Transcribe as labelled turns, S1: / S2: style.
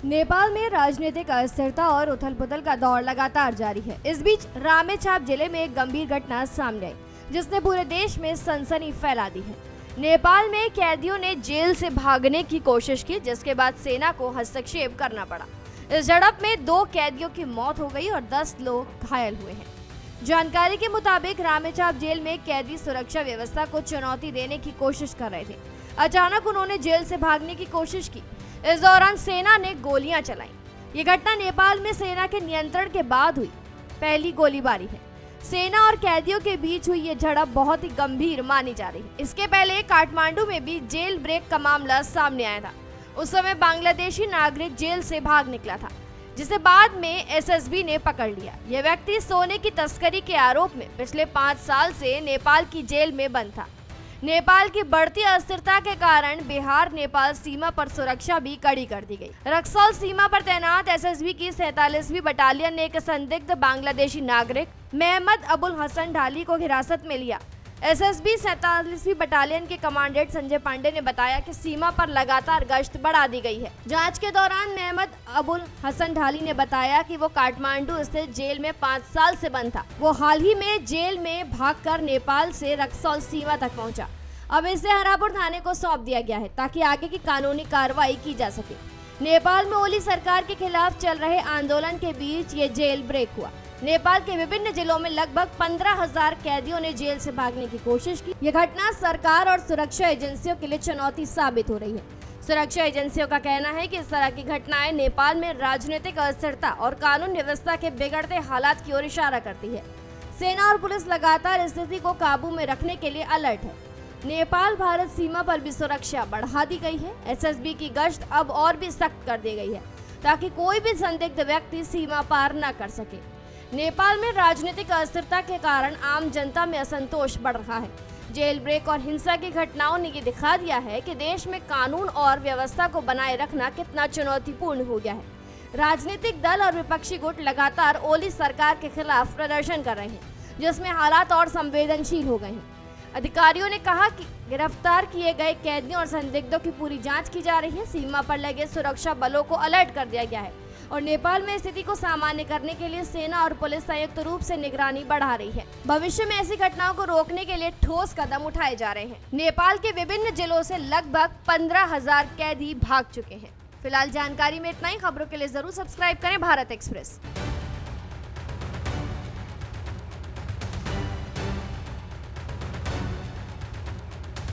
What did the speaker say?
S1: नेपाल में राजनीतिक अस्थिरता और उथल पुथल का दौर लगातार जारी है। इस बीच रामेछाप जिले में एक गंभीर घटना सामने आई, जिसने पूरे देश में सनसनी फैला दी है। नेपाल में कैदियों ने जेल से भागने की कोशिश की, जिसके बाद सेना को हस्तक्षेप करना पड़ा। इस झड़प में 2 कैदियों की मौत हो गई और 10 लोग घायल हुए हैं। जानकारी के मुताबिक रामेछाप जेल में कैदी सुरक्षा व्यवस्था को चुनौती देने की कोशिश कर रहे थे। अचानक उन्होंने जेल से भागने की कोशिश की। इस दौरान सेना ने गोलियां चलाई। ये घटना नेपाल में सेना के नियंत्रण के बाद हुई पहली गोलीबारी है। सेना और कैदियों के बीच हुई ये झड़प बहुत ही गंभीर मानी जा रही है। इसके पहले काठमांडू में भी जेल ब्रेक का मामला सामने आया था। उस समय बांग्लादेशी नागरिक जेल से भाग निकला था, जिसे बाद में एसएसबी ने पकड़ लिया। यह व्यक्ति सोने की तस्करी के आरोप में पिछले 5 साल से नेपाल की जेल में बंद था। नेपाल की बढ़ती अस्थिरता के कारण बिहार नेपाल सीमा पर सुरक्षा भी कड़ी कर दी गई। रक्सौल सीमा पर तैनात एसएसबी की 47वीं बटालियन ने एक संदिग्ध बांग्लादेशी नागरिक मेहमद अबुल हसन ढाली को हिरासत में लिया। एसएसबी 47वीं बटालियन के कमांडेंट संजय पांडे ने बताया कि सीमा पर लगातार गश्त बढ़ा दी गई है। जांच के दौरान मेहमद अबुल हसन ढाली ने बताया कि वो काठमांडू स्थित जेल में 5 साल से बंद था। वो हाल ही में जेल में भागकर नेपाल से रक्सौल सीमा तक पहुंचा। अब इसे हरापुर थाने को सौंप दिया गया है ताकि आगे की कानूनी कार्रवाई की जा सके। नेपाल में ओली सरकार के खिलाफ चल रहे आंदोलन के बीच ये जेल ब्रेक हुआ। नेपाल के विभिन्न जिलों में लगभग 15,000 कैदियों ने जेल से भागने की कोशिश की। यह घटना सरकार और सुरक्षा एजेंसियों के लिए चुनौती साबित हो रही है। सुरक्षा एजेंसियों का कहना है कि इस तरह की घटनाएं नेपाल में राजनीतिक अस्थिरता और कानून व्यवस्था के बिगड़ते हालात की ओर इशारा करती है। सेना और पुलिस लगातार स्थिति को काबू में रखने के लिए अलर्ट है। नेपाल भारत सीमा पर भी सुरक्षा बढ़ा दी गई है। एसएसबी की गश्त अब और भी सख्त कर दी गई है ताकि कोई भी संदिग्ध व्यक्ति सीमा पार न कर सके। नेपाल में राजनीतिक अस्थिरता के कारण आम जनता में असंतोष बढ़ रहा है। जेल ब्रेक और हिंसा की घटनाओं ने ये दिखा दिया है कि देश में कानून और व्यवस्था को बनाए रखना कितना चुनौतीपूर्ण हो गया है। राजनीतिक दल और विपक्षी गुट लगातार ओली सरकार के खिलाफ प्रदर्शन कर रहे हैं, जिसमें हालात और संवेदनशील हो गए हैं। अधिकारियों ने कहा कि गिरफ्तार किए गए कैदियों और संदिग्धों की पूरी जांच की जा रही है। सीमा पर लगे सुरक्षा बलों को अलर्ट कर दिया गया है और नेपाल में स्थिति को सामान्य करने के लिए सेना और पुलिस संयुक्त रूप से निगरानी बढ़ा रही है। भविष्य में ऐसी घटनाओं को रोकने के लिए ठोस कदम उठाए जा रहे हैं। नेपाल के विभिन्न जिलों से लगभग 15,000 कैदी भाग चुके हैं। फिलहाल जानकारी में इतना ही। खबरों के लिए जरूर सब्सक्राइब करें भारत एक्सप्रेस।